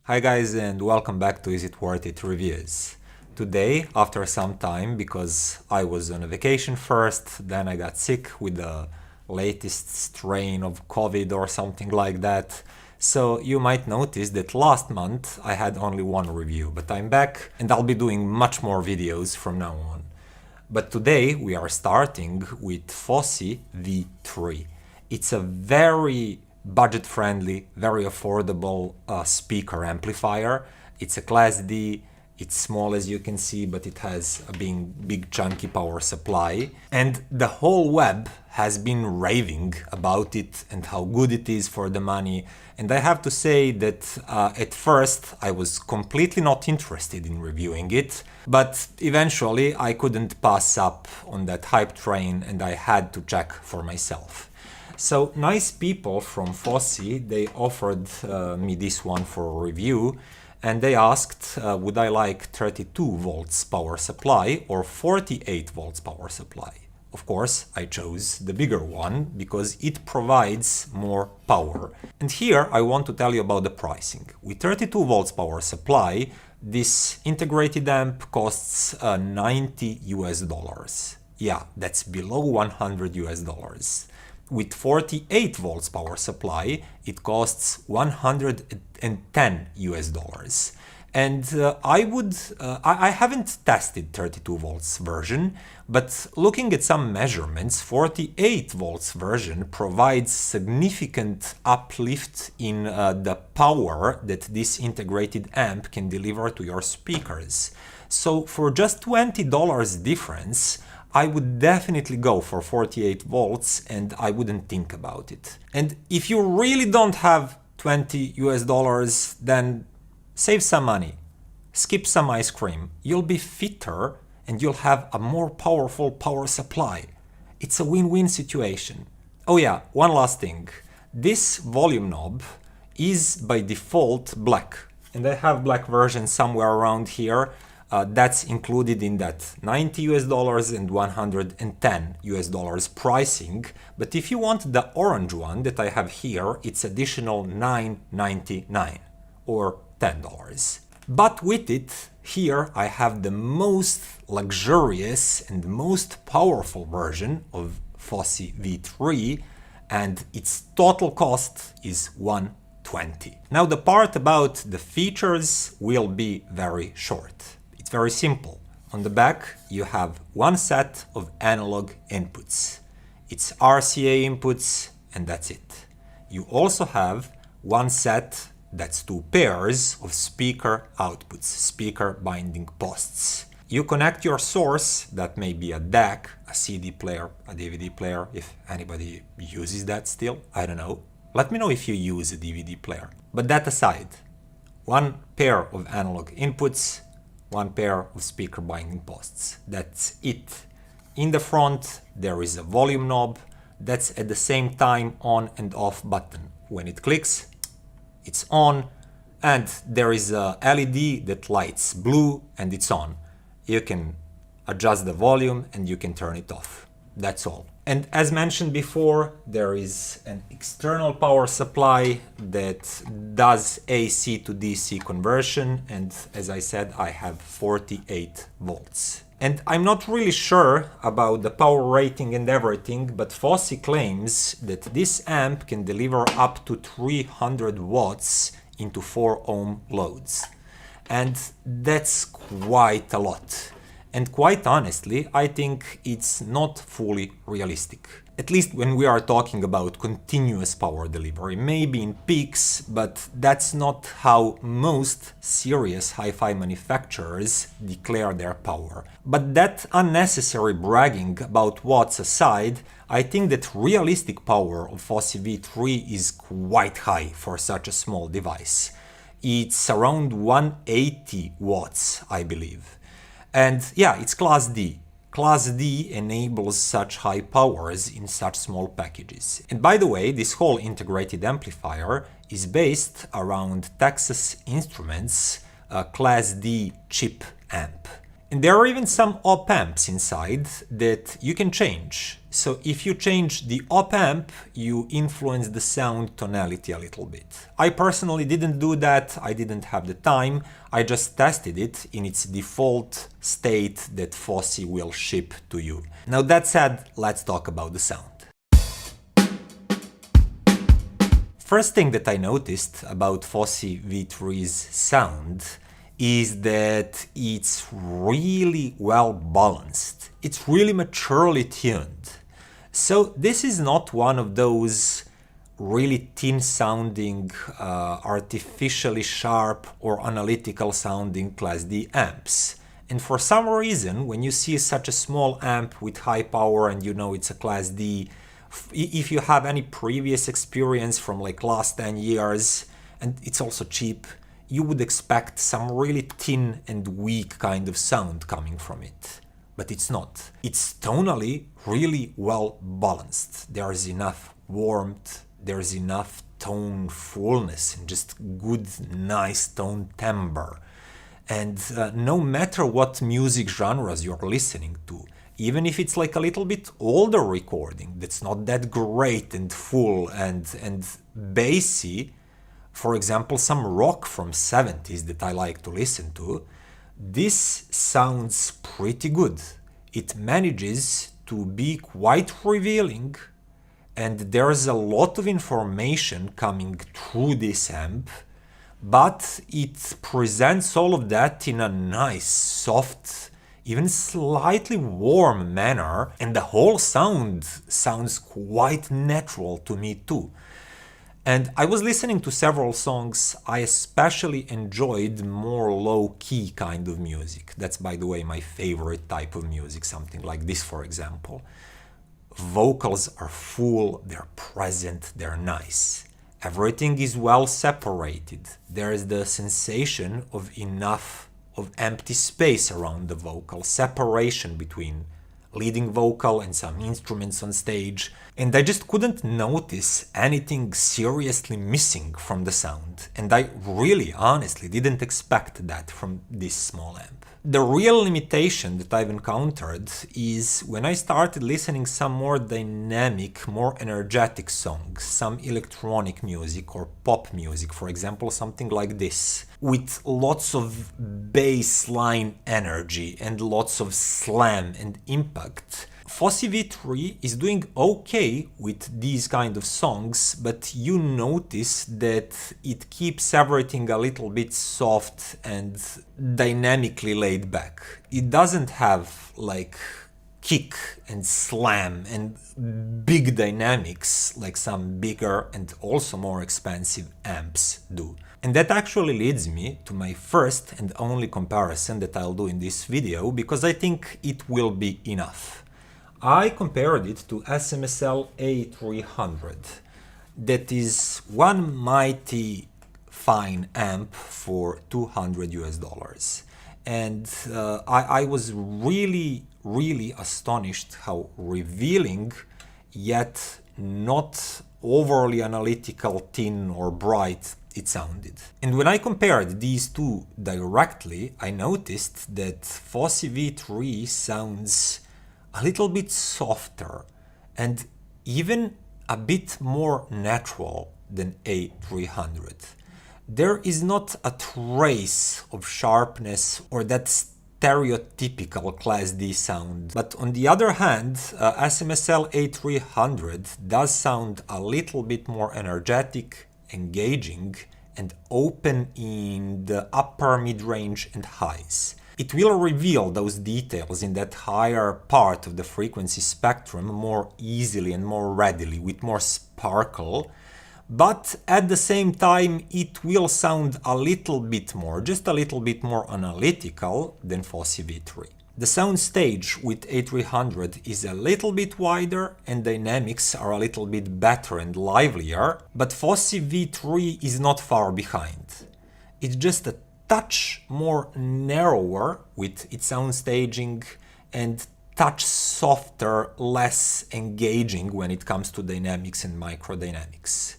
Hi guys, and welcome back to Is It Worth It Reviews. Today, after some time, because I was on a vacation first, then I got sick with the latest strain of COVID or something like that. So you might notice that last month I had only one review, but I'm back and I'll be doing much more videos from now on. But today we are starting with Fosi V3. It's a very budget-friendly, very affordable speaker amplifier. It's a Class D, it's small as you can see, but it has a big chunky power supply. And the whole web has been raving about it and how good it is for the money. And I have to say that at first I was completely not interested in reviewing it, but eventually I couldn't pass up on that hype train and I had to check for myself. So nice people from Fosi, they offered me this one for a review, and they asked would I like 32 volts power supply or 48 volts power supply. Of course, I chose the bigger one because it provides more power. And here I want to tell you about the pricing. With 32 volts power supply, this integrated amp costs $90. Yeah, that's below $100. With 48 volts power supply, it costs $110. And I haven't tested 32 volts version, but looking at some measurements, 48 volts version provides significant uplift in the power that this integrated amp can deliver to your speakers. So for just $20 difference, I would definitely go for 48 volts and I wouldn't think about it. And if you really don't have $20, then save some money. Skip some ice cream. You'll be fitter and you'll have a more powerful power supply. It's a win-win situation. Oh yeah, one last thing. This volume knob is by default black. And I have black version somewhere around here. That's included in that $90 and $110 pricing. But if you want the orange one that I have here, it's additional $9.99 or $10. But with it, here I have the most luxurious and most powerful version of Fosi V3, and its total cost is $120. Now the part about the features will be very short. It's very simple. On the back you have one set of analog inputs. It's RCA inputs and that's it. You also have one set, that's two pairs of speaker outputs, speaker binding posts. You connect your source, that may be a DAC, a CD player, a DVD player, if anybody uses that still, I don't know. Let me know if you use a DVD player. But that aside, one pair of analog inputs, one pair of speaker binding posts. That's it. In the front, there is a volume knob that's at the same time on and off button. When it clicks, it's on, and there is a LED that lights blue and it's on. You can adjust the volume and you can turn it off. That's all. And as mentioned before, there is an external power supply that does AC to DC conversion, and as I said, I have 48 volts. And I'm not really sure about the power rating and everything, but Fosi claims that this amp can deliver up to 300 watts into 4 ohm loads. And that's quite a lot. And quite honestly, I think it's not fully realistic. At least when we are talking about continuous power delivery, maybe in peaks, but that's not how most serious hi-fi manufacturers declare their power. But that unnecessary bragging about watts aside, I think that realistic power of Fosi V3 is quite high for such a small device. It's around 180 watts, I believe. And yeah, it's Class D. Class D enables such high powers in such small packages. And by the way, this whole integrated amplifier is based around Texas Instruments Class D chip amp. And there are even some op amps inside that you can change. So if you change the op amp, you influence the sound tonality a little bit. I personally didn't do that, I didn't have the time, I just tested it in its default state that Fosi will ship to you. Now that said, let's talk about the sound. First thing that I noticed about Fosi V3's sound is that it's really well balanced. It's really maturely tuned. So this is not one of those really thin sounding, artificially sharp or analytical sounding Class D amps. And for some reason, when you see such a small amp with high power and you know it's a Class D, if you have any previous experience from like last 10 years, and it's also cheap, you would expect some really thin and weak kind of sound coming from it. But it's not. It's tonally really well balanced. There's enough warmth, there's enough tone fullness, and just good, nice tone timbre. And no matter what music genres you're listening to, even if it's like a little bit older recording that's not that great and full and bassy, for example, some rock from 70s that I like to listen to, this sounds pretty good. It manages to be quite revealing, and there's a lot of information coming through this amp, but it presents all of that in a nice, soft, even slightly warm manner, and the whole sound sounds quite natural to me too. And I was listening to several songs. I especially enjoyed more low-key kind of music. That's, by the way, my favorite type of music, something like this, for example. Vocals are full, they're present, they're nice. Everything is well separated. There is the sensation of enough of empty space around the vocal, separation between leading vocal and some instruments on stage, and I just couldn't notice anything seriously missing from the sound, and I really honestly didn't expect that from this small amp. The real limitation that I've encountered is when I started listening some more dynamic, more energetic songs, some electronic music or pop music, for example, something like this, with lots of bass line energy and lots of slam and impact. Fosi V3 is doing okay with these kind of songs, but you notice that it keeps everything a little bit soft and dynamically laid back. It doesn't have like kick and slam and big dynamics like some bigger and also more expensive amps do. And that actually leads me to my first and only comparison that I'll do in this video, because I think it will be enough. I compared it to SMSL A300. That is one mighty fine amp for $200 US. And I was really astonished how revealing yet not overly analytical, thin or bright it sounded. And when I compared these two directly, I noticed that Fosi V3 sounds a little bit softer and even a bit more natural than A300. There is not a trace of sharpness or that stereotypical Class D sound. But on the other hand, SMSL A300 does sound a little bit more energetic, engaging, and open in the upper mid-range and highs. It will reveal those details in that higher part of the frequency spectrum more easily and more readily, with more sparkle, but at the same time it will sound a little bit more, just a little bit more analytical than Fosi V3. The sound stage with A300 is a little bit wider and dynamics are a little bit better and livelier, but Fosi V3 is not far behind. It's just a touch more narrower with its sound staging and touch softer, less engaging when it comes to dynamics and microdynamics.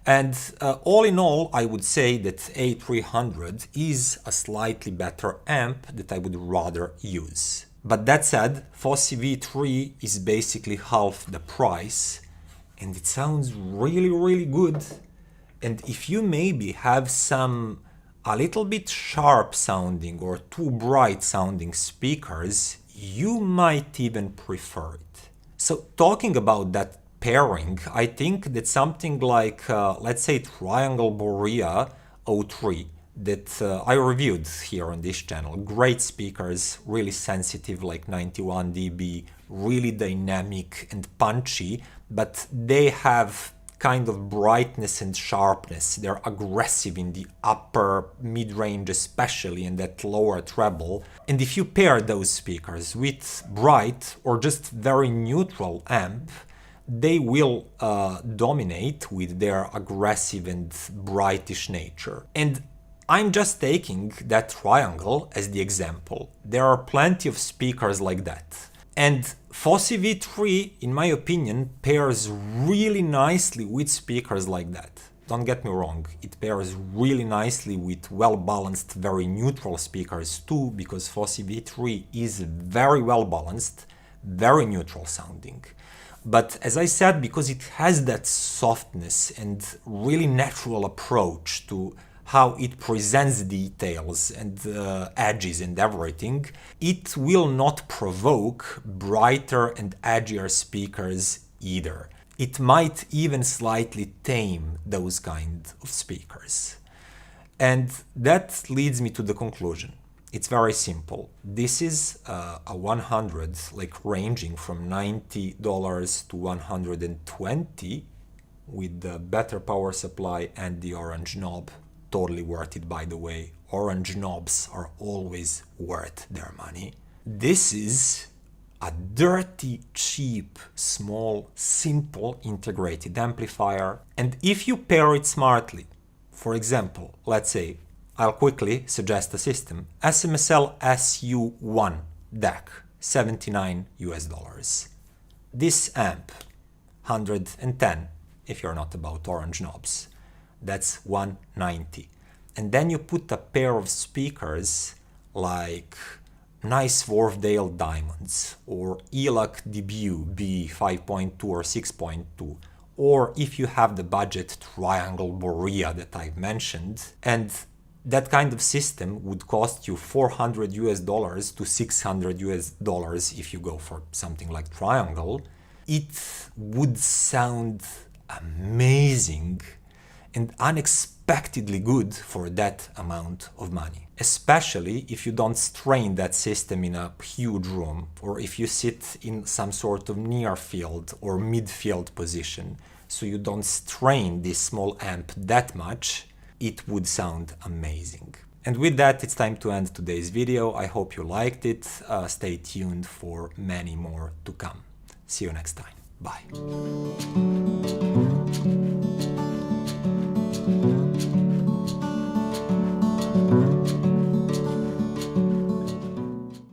And all in all, I would say that A300 is a slightly better amp that I would rather use. But that said, Fosi V3 is basically half the price, and it sounds really, really good. And if you maybe have some a little bit sharp sounding or too bright sounding speakers, you might even prefer it. So talking about that pairing, I think that something like, let's say, Triangle Borea O3 that I reviewed here on this channel. Great speakers, really sensitive, like 91 dB, really dynamic and punchy, but they have kind of brightness and sharpness. They're aggressive in the upper mid-range, especially in that lower treble. And if you pair those speakers with bright or just very neutral amp, they will dominate with their aggressive and brightish nature. And I'm just taking that Triangle as the example. There are plenty of speakers like that. And Fosi V3, in my opinion, pairs really nicely with speakers like that. Don't get me wrong, it pairs really nicely with well-balanced, very neutral speakers too, because Fosi V3 is very well-balanced, very neutral sounding. But as I said, because it has that softness and really natural approach to how it presents details and edges and everything, it will not provoke brighter and edgier speakers either. It might even slightly tame those kind of speakers. And that leads me to the conclusion. It's very simple. This is a 100, like ranging from $90 to $120 with the better power supply and the orange knob. Totally worth it, by the way. Orange knobs are always worth their money. This is a dirty, cheap, small, simple integrated amplifier. And if you pair it smartly, for example, let's say, I'll quickly suggest a system, SMSL SU1 DAC, $79 US. This amp, 110, if you're not about orange knobs. That's 190. And then you put a pair of speakers like nice Wharfdale Diamonds or ELAC Debut B5.2 or 6.2, or if you have the budget, Triangle Borea that I've mentioned, and that kind of system would cost you $400 US to $600 US if you go for something like Triangle. It would sound amazing and unexpectedly good for that amount of money. Especially if you don't strain that system in a huge room, or if you sit in some sort of near field or midfield position, so you don't strain this small amp that much, it would sound amazing. And with that, it's time to end today's video. I hope you liked it. Stay tuned for many more to come. See you next time. Bye.